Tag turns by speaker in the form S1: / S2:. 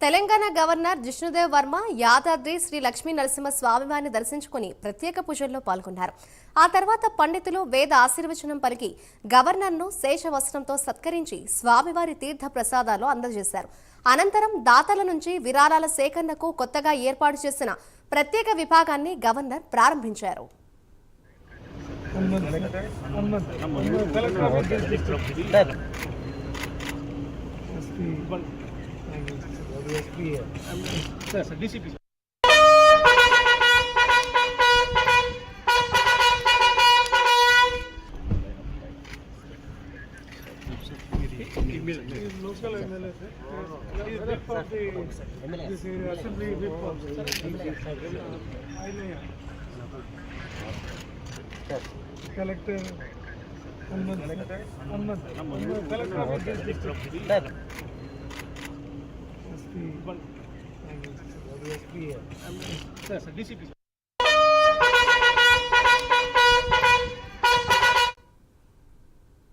S1: Telangana governor Jishnu Dev Varma Yadadri Shri Lakshmi Narasimha స్వామివారిని దర్శించుకుని ప్రత్యేక పూజల్లో పాల్గొన్నారు. ఆ తర్వాత పండితులు వేద ఆశీర్వచనం పలికి గవర్నర్ను శేషవస్త్రంతో సత్కరించి స్వామివారి తీర్థ ప్రసాదాలు అందజేశారు. అనంతరం దాతల నుంచి విరాళాల సేకరణకు కొత్తగా ఏర్పాటు చేసిన ప్రత్యేక విభాగాన్ని గవర్నర్ ప్రారంభించారు.
S2: Local MLA, he is whip of this assembly whip of collector collector of this district. SP, DCP.